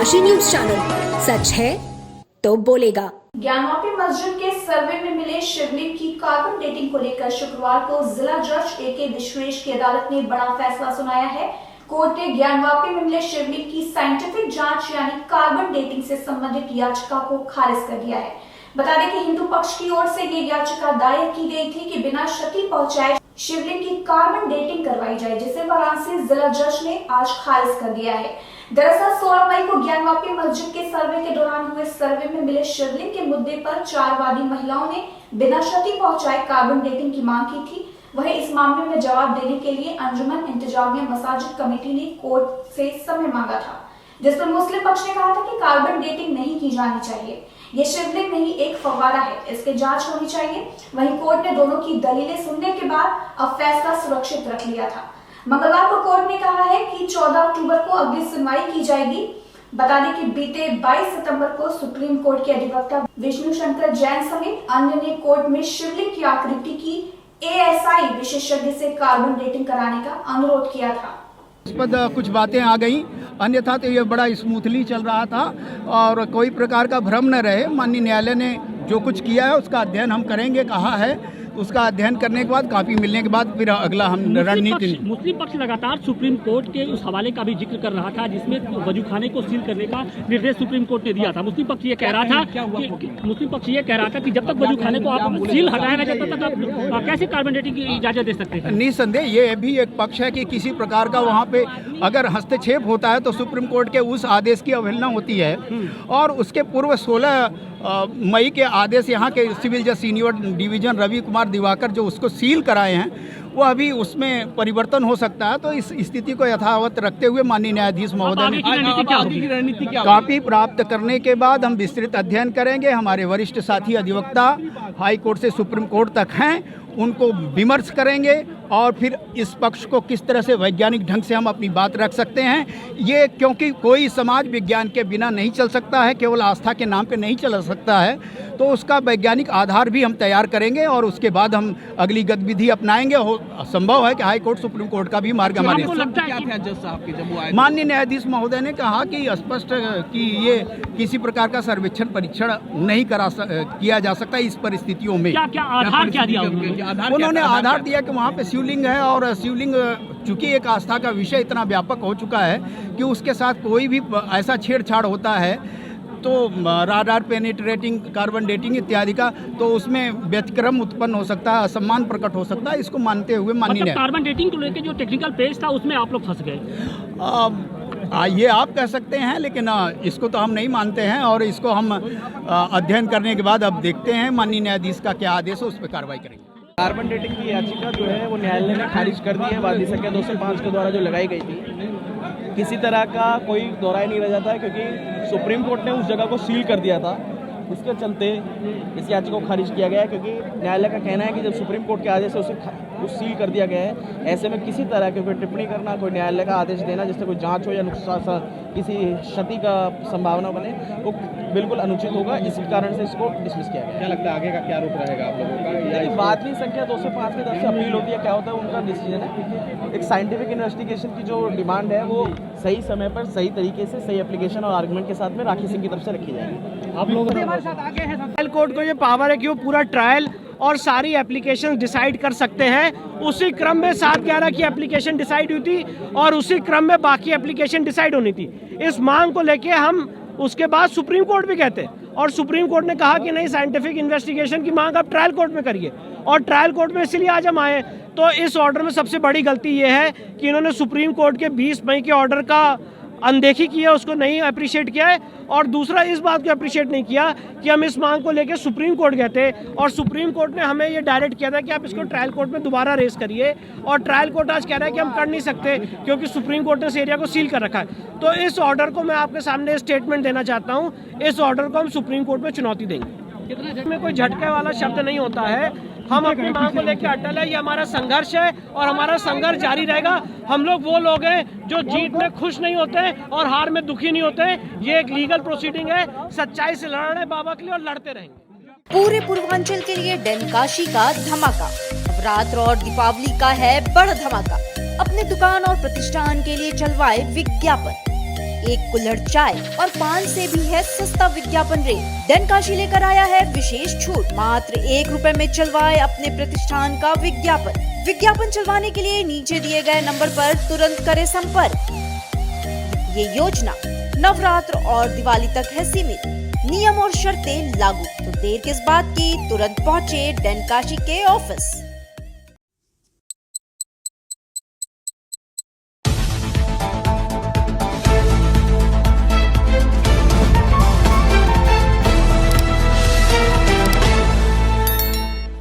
Kashi news channel, सच है तो बोलेगा। ज्ञानवापी मस्जिद के सर्वे में मिले शिवलिंग की कार्बन डेटिंग को लेकर शुक्रवार को जिला जज ए.के. विश्वेश की अदालत ने बड़ा फैसला सुनाया है। कोर्ट ने ज्ञानवापी में मिले शिवलिंग की साइंटिफिक जांच यानी कार्बन डेटिंग से संबंधित याचिका को खारिज कर दिया है। बता दें कि हिंदू पक्ष की ओर से ये याचिका दायर की गई थी कि बिना क्षति पहुंचाए शिवलिंग की कार्बन डेटिंग करवाई जाए, जिसे वाराणसी जिला जज ने आज खारिज कर दिया है। दरअसल 16 मई को ज्ञानवापी मस्जिद के सर्वे के दौरान हुए सर्वे में मिले शिवलिंग के मुद्दे पर 4 वादी महिलाओं ने बिना क्षति पहुंचाए कार्बन डेटिंग की मांग की थी। वहीं इस मामले में जवाब देने के लिए अंजुमन इंतजामिया मसाजिद कमेटी ने कोर्ट से समय मांगा था, जिस पर मुस्लिम पक्ष ने कहा था कि कार्बन डेटिंग नहीं की जानी चाहिए। ये शिवलिंग नहीं एक फव्वारा है, इसकी जांच होनी चाहिए। वहीं कोर्ट ने दोनों की दलीलें सुनने के बाद अब फैसला सुरक्षित रख लिया था। मंगलवार को कोर्ट ने कहा है कि 14 अक्टूबर को अगली सुनवाई की जाएगी। बता दें कि बीते 22 सितंबर को सुप्रीम कोर्ट के अधिवक्ता विष्णु शंकर जैन समेत अन्य ने कोर्ट में शिवलिंग की आकृति की ASI विशेषज्ञ से कार्बन डेटिंग कराने का अनुरोध किया था। इस पर कुछ बातें आ गई, अन्यथा तो ये बड़ा स्मूथली चल रहा था और कोई प्रकार का भ्रम न रहे। माननीय न्यायालय ने जो कुछ किया है उसका अध्ययन हम करेंगे कहा है। उसका अध्ययन करने के बाद कॉपी मिलने के बाद फिर अगला हम रणनीति। मुस्लिम पक्ष लगातार सुप्रीम कोर्ट के उस हवाले का भी जिक्र कर रहा था जिसमें वजूखाने को सील करने का निर्देश सुप्रीम कोर्ट ने दिया था। मुस्लिम पक्ष ये कह रहा था कि जब तक वजूखाने को आप सील हटाया ना जाता तब तक आप कैसे कार्बन डेटिंग की इजाजत दे सकते हैं? निसंदेह ये भी एक पक्ष है कि किसी प्रकार का वहाँ पे अगर हस्तक्षेप होता है तो सुप्रीम कोर्ट के उस आदेश की अवहेलना होती है। और उसके पूर्व 16 मई के आदेश यहाँ के सिविल जज सीनियर डिवीजन रवि कुमार दिवाकर जो उसको सील कराए हैं, वो अभी उसमें परिवर्तन हो सकता है। तो इस स्थिति को यथावत रखते हुए माननीय न्यायाधीश महोदय ने कॉपी प्राप्त करने के बाद हम विस्तृत अध्ययन करेंगे। हमारे वरिष्ठ साथी अधिवक्ता हाई कोर्ट से सुप्रीम कोर्ट तक हैं, उनको विमर्श करेंगे और फिर इस पक्ष को किस तरह से वैज्ञानिक ढंग से हम अपनी बात रख सकते हैं। ये क्योंकि कोई समाज विज्ञान के बिना नहीं चल सकता है, केवल आस्था के नाम पे नहीं चल सकता है, तो उसका वैज्ञानिक आधार भी हम तैयार करेंगे और उसके बाद हम अगली गतिविधि अपनाएंगे। संभव है कि हाई कोर्ट सुप्रीम कोर्ट का भी मार्ग हमारे। माननीय न्यायाधीश महोदय ने कहा कि स्पष्ट कि ये किसी प्रकार का सर्वेक्षण परीक्षण नहीं किया जा सकता इस परिस्थितियों में। क्या आधार क्या दिया उन्होंने आधार दिया कि वहाँ पे शिवलिंग है और शिवलिंग चूंकि एक आस्था का विषय इतना व्यापक हो चुका है कि उसके साथ कोई भी ऐसा छेड़छाड़ होता है तो राडार पेनिट्रेटिंग कार्बन डेटिंग इत्यादि का, तो उसमें व्यतिक्रम उत्पन्न हो सकता है, असम्मान प्रकट हो सकता है। इसको मानते हुए माननीय कार्बन डेटिंग को लेकर जो टेक्निकल पेज था उसमें आप लोग फंस गए। ये आप कह सकते हैं, लेकिन इसको तो हम नहीं मानते हैं और इसको हम अध्ययन करने के बाद अब देखते हैं माननीय न्यायाधीश का क्या आदेश है, उस पर कार्रवाई करेंगे। कार्बन डेटिंग की याचिका जो है वो न्यायालय ने खारिज कर दी है। वादी संख्या 205 के द्वारा जो लगाई गई थी, किसी तरह का कोई दोहराई नहीं रह जाता है क्योंकि सुप्रीम कोर्ट ने उस जगह को सील कर दिया था। इसके चलते इस याचिका को खारिज किया गया है क्योंकि न्यायालय का कहना है कि जब सुप्रीम कोर्ट के आदेश से उसे सील कर दिया गया है, ऐसे में किसी तरह की कोई टिप्पणी करना, कोई न्यायालय का आदेश देना जिससे कोई जांच हो या नुकसान किसी क्षति का संभावना बने, वो बिल्कुल अनुचित होगा। इसी कारण से इसको डिसमिस किया गया। क्या लगता है आगे का क्या रुख रहेगा आप लोगों का? वादी संख्या 205 की तरफ से अपील होती है, क्या होता है उनका डिसीजन है। एक साइंटिफिक इन्वेस्टिगेशन की जो डिमांड है वो सही समय पर सही तरीके से सही एप्लीकेशन और आर्गुमेंट के साथ में राखी सिंह की तरफ से रखी जाएगी। आप लोग ट्रायल कोर्ट को ये पावर है कि वो पूरा ट्रायल और सारी एप्लीकेशन डिसाइड कर सकते हैं। उसी क्रम में 7/11 की एप्लीकेशन डिसाइड हुई थी और उसी क्रम में बाकी एप्लीकेशन डिसाइड होनी थी। इस मांग को लेके हम उसके बाद सुप्रीम कोर्ट भी कहते और सुप्रीम कोर्ट ने कहा कि नहीं, साइंटिफिक इन्वेस्टिगेशन की मांग आप ट्रायल कोर्ट में करिए। और ट्रायल कोर्ट में इसीलिए आज हम आए। तो इस ऑर्डर में सबसे बड़ी गलती ये है कि इन्होंने सुप्रीम कोर्ट के 20 मई के ऑर्डर का अनदेखी की है, उसको नहीं अप्रिशिएट किया है। और दूसरा इस बात को अप्रिशिएट नहीं किया कि हम इस मांग को लेकर सुप्रीम कोर्ट गए थे और सुप्रीम कोर्ट ने हमें ये डायरेक्ट किया था कि आप इसको ट्रायल कोर्ट में दोबारा रेस करिए। और ट्रायल कोर्ट आज कह रहा है कि हम कर नहीं सकते क्योंकि सुप्रीम कोर्ट ने इस एरिया को सील कर रखा है। तो इस ऑर्डर को मैं आपके सामने स्टेटमेंट देना चाहता हूँ, इस ऑर्डर को हम सुप्रीम कोर्ट में चुनौती देंगे। में कोई झटके वाला शब्द नहीं होता है। हम अपनी मांग को लेकर अटल है, ये हमारा संघर्ष है और हमारा संघर्ष जारी रहेगा। हम लोग वो लोग हैं जो जीत में खुश नहीं होते और हार में दुखी नहीं होते। ये एक लीगल प्रोसीडिंग है, सच्चाई से लड़ रहे हैं बाबा के लिए और लड़ते रहेंगे। पूरे पूर्वांचल के लिए डेन काशी का धमाका, नवरात्र और दीपावली का है बड़ा धमाका। अपने दुकान और प्रतिष्ठान के लिए चलवाए विज्ञापन। एक कुल्हड़ चाय और पान से भी है सस्ता विज्ञापन रेट। डनकाशी लेकर आया है विशेष छूट। मात्र 1 रुपए में चलवाए अपने प्रतिष्ठान का विज्ञापन। विज्ञापन चलवाने के लिए नीचे दिए गए नंबर पर तुरंत करें संपर्क। ये योजना नवरात्र और दिवाली तक है सीमित। नियम और शर्तें लागू। तो देर किस बात की, तुरंत पहुँचे डनकाशी के ऑफिस।